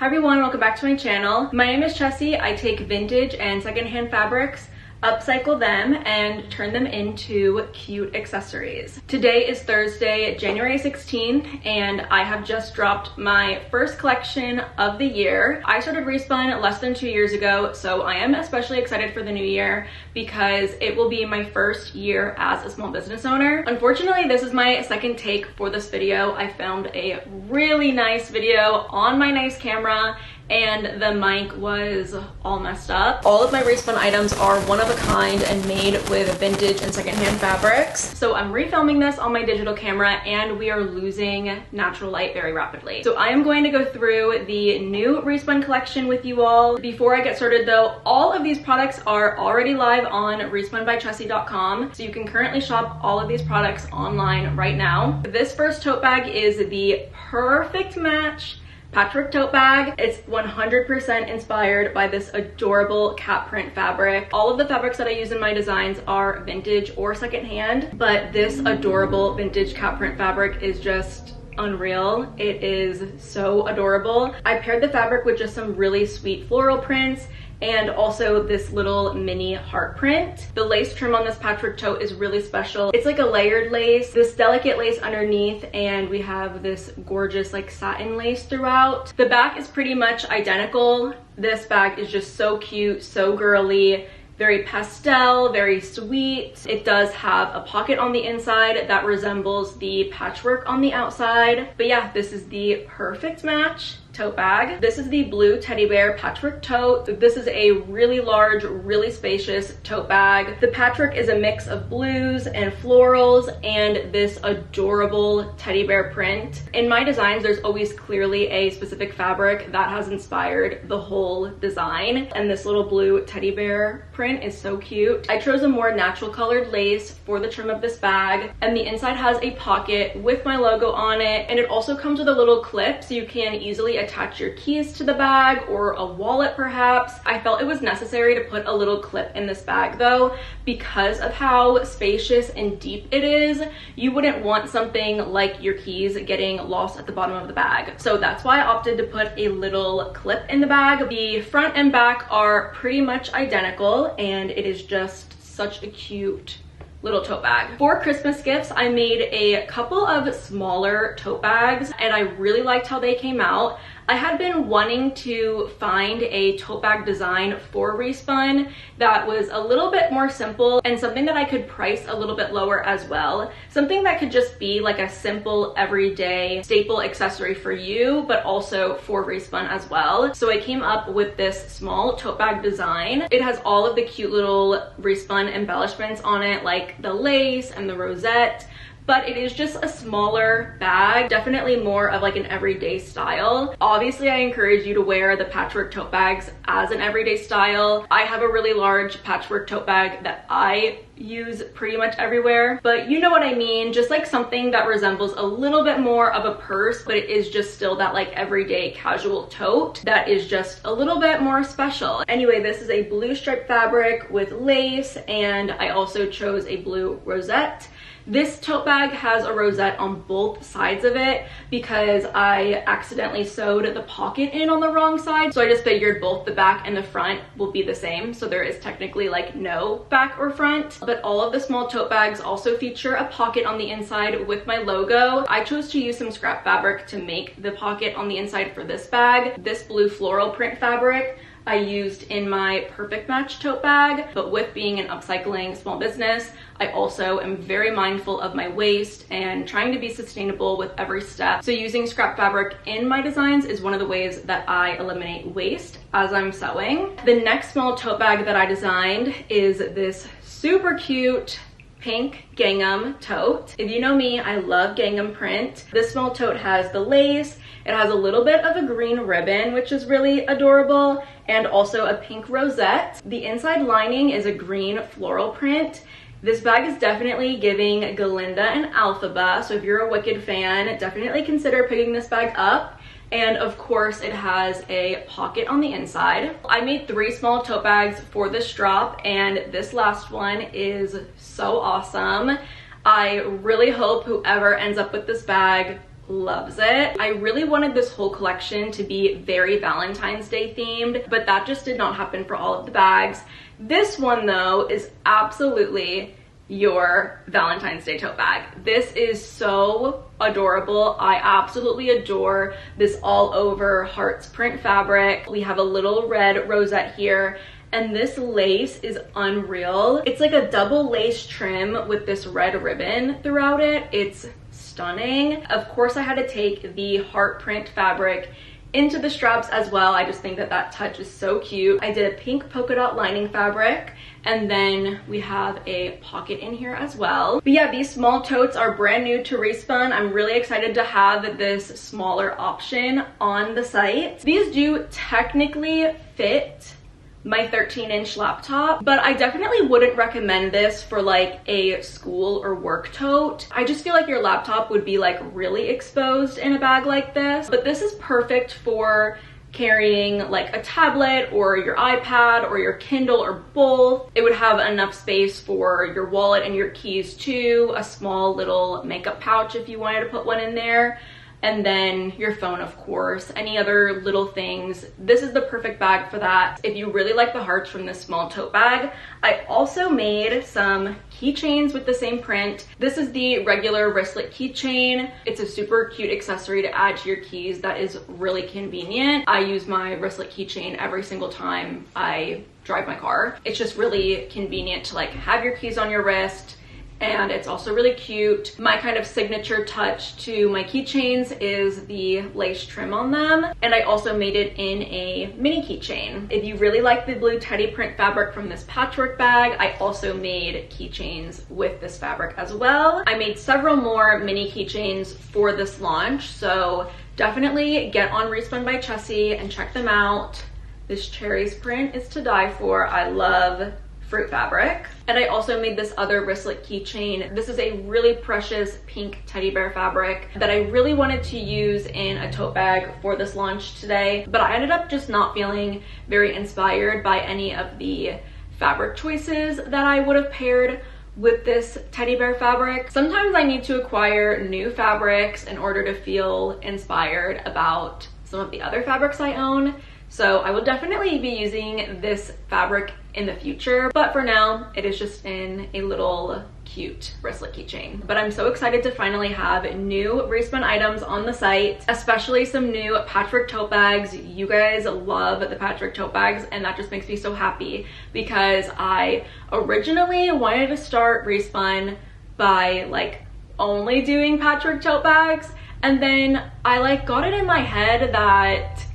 Hi everyone, welcome back to my channel. My name is Chessie. I take vintage and secondhand fabrics, upcycle them, and turn them into cute accessories. Today is Thursday, January 16th, and I have just dropped my first collection of the year. I started ReSpun less than 2 years ago, so I am especially excited for the new year because it will be my first year as a small business owner. Unfortunately, this is my second take for this video. I filmed a really nice video on my nice camera and the mic was all messed up. All of my ReSpun items are one of a kind and made with vintage and secondhand fabrics. So I'm refilming this on my digital camera and we are losing natural light very rapidly. So I am going to go through the new ReSpun collection with you all. Before I get started though, all of these products are already live on respunbychessie.com. So you can currently shop all of these products online right now. This first tote bag is the perfect match patchwork tote bag. It's 100% inspired by this adorable cat print fabric. All of the fabrics that I use in my designs are vintage or secondhand, but this adorable vintage cat print fabric is just unreal. It is so adorable. I paired the fabric with just some really sweet floral prints and also this little mini heart print. The lace trim on this patchwork tote is really special. It's like a layered lace, this delicate lace underneath, and we have this gorgeous like satin lace throughout. The back is pretty much identical. This bag is just so cute, so girly, very pastel, very sweet. It does have a pocket on the inside that resembles the patchwork on the outside. But yeah, this is the perfect match tote bag. This is the blue teddy bear patchwork tote. This is a really large, really spacious tote bag. The patchwork is a mix of blues and florals and this adorable teddy bear print. In my designs, there's always clearly a specific fabric that has inspired the whole design. And this little blue teddy bear print is so cute. I chose a more natural colored lace for the trim of this bag. And the inside has a pocket with my logo on it. And it also comes with a little clip so you can easily attach your keys to the bag or a wallet perhaps. I felt it was necessary to put a little clip in this bag though because of how spacious and deep it is. You wouldn't want something like your keys getting lost at the bottom of the bag. So that's why I opted to put a little clip in the bag. The front and back are pretty much identical and it is just such a cute little tote bag. For Christmas gifts, I made a couple of smaller tote bags and I really liked how they came out. I had been wanting to find a tote bag design for ReSpun that was a little bit more simple and something that I could price a little bit lower as well. Something that could just be like a simple everyday staple accessory for you, but also for ReSpun as well. So I came up with this small tote bag design. It has all of the cute little ReSpun embellishments on it, like the lace and the rosette. But it is just a smaller bag, definitely more of like an everyday style. Obviously, I encourage you to wear the patchwork tote bags as an everyday style. I have a really large patchwork tote bag that I use pretty much everywhere, but you know what I mean, just like something that resembles a little bit more of a purse, but it is just still that like everyday casual tote that is just a little bit more special. Anyway, this is a blue striped fabric with lace, and I also chose a blue rosette. This tote bag has a rosette on both sides of it because I accidentally sewed the pocket in on the wrong side. So I just figured both the back and the front will be the same. So there is technically like no back or front, but all of the small tote bags also feature a pocket on the inside with my logo. I chose to use some scrap fabric to make the pocket on the inside for this bag. This blue floral print fabric I used in my perfect match tote bag, but with being an upcycling small business, I also am very mindful of my waste and trying to be sustainable with every step. So using scrap fabric in my designs is one of the ways that I eliminate waste as I'm sewing. The next small tote bag that I designed is this super cute pink gingham tote. If you know me, I love gingham print. This small tote has the lace. It has a little bit of a green ribbon, which is really adorable, and also a pink rosette. The inside lining is a green floral print. This bag is definitely giving Glinda and Alphaba, so if you're a Wicked fan, definitely consider picking this bag up. And of course it has a pocket on the inside. I made 3 small tote bags for this drop, and this last one is so awesome. I really hope whoever ends up with this bag loves it. I really wanted this whole collection to be very Valentine's Day themed, but that just did not happen for all of the bags. This one though is absolutely your Valentine's Day tote bag. This is so adorable. I absolutely adore this all over hearts print fabric. We have a little red rosette here, and this lace is unreal. It's like a double lace trim with this red ribbon throughout it. It's stunning. Of course, I had to take the heart print fabric into the straps as well. I just think that that touch is so cute. I did a pink polka dot lining fabric, and then we have a pocket in here as well. But yeah, these small totes are brand new to ReSpun. I'm really excited to have this smaller option on the site. These do technically fit my 13-inch laptop, but I definitely wouldn't recommend this for like a school or work tote. I just feel like your laptop would be like really exposed in a bag like this, but this is perfect for carrying like a tablet or your iPad or your Kindle or both. It would have enough space for your wallet and your keys too, a small little makeup pouch if you wanted to put one in there, and then your phone, of course, any other little things. This is the perfect bag for that. If you really like the hearts from this small tote bag, I also made some keychains with the same print. This is the regular wristlet keychain. It's a super cute accessory to add to your keys that is really convenient. I use my wristlet keychain every single time I drive my car. It's just really convenient to like have your keys on your wrist, and it's also really cute. My kind of signature touch to my keychains is the lace trim on them, and I also made it in a mini keychain. If you really like the blue teddy print fabric from this patchwork bag, I also made keychains with this fabric as well. I made several more mini keychains for this launch, so definitely get on ReSpun by Chessie and check them out. This cherries print is to die for. I love fruit fabric. And I also made this other wristlet keychain. This is a really precious pink teddy bear fabric that I really wanted to use in a tote bag for this launch today, but I ended up just not feeling very inspired by any of the fabric choices that I would have paired with this teddy bear fabric. Sometimes I need to acquire new fabrics in order to feel inspired about some of the other fabrics I own. So I will definitely be using this fabric in the future, but for now it is just in a little cute wristlet keychain. But I'm so excited to finally have new ReSpun items on the site, especially some new patchwork tote bags. You guys love the patchwork tote bags, and that just makes me so happy because I originally wanted to start ReSpun by like only doing patchwork tote bags, and then I like got it in my head that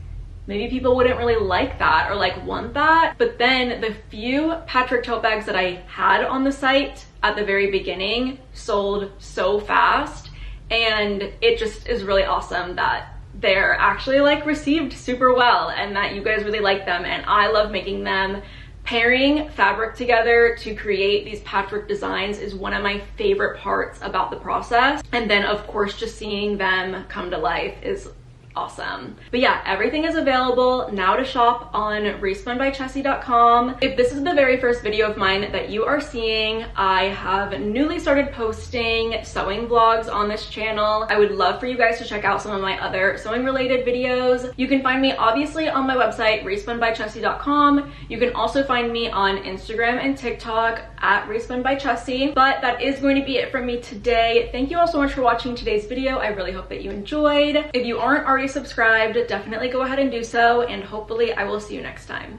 maybe people wouldn't really like that or like want that. But then the few patchwork tote bags that I had on the site at the very beginning sold so fast, and it just is really awesome that they're actually like received super well and that you guys really like them, and I love making them. Pairing fabric together to create these patchwork designs is one of my favorite parts about the process, and then of course just seeing them come to life is awesome. But yeah, everything is available now to shop on respunbychessie.com. If this is the very first video of mine that you are seeing, I have newly started posting sewing vlogs on this channel. I would love for you guys to check out some of my other sewing related videos. You can find me obviously on my website, respunbychessie.com. You can also find me on Instagram and TikTok at respunbychessie. But that is going to be it from me today. Thank you all so much for watching today's video. I really hope that you enjoyed. If you aren't already subscribed, definitely go ahead and do so, and hopefully I will see you next time.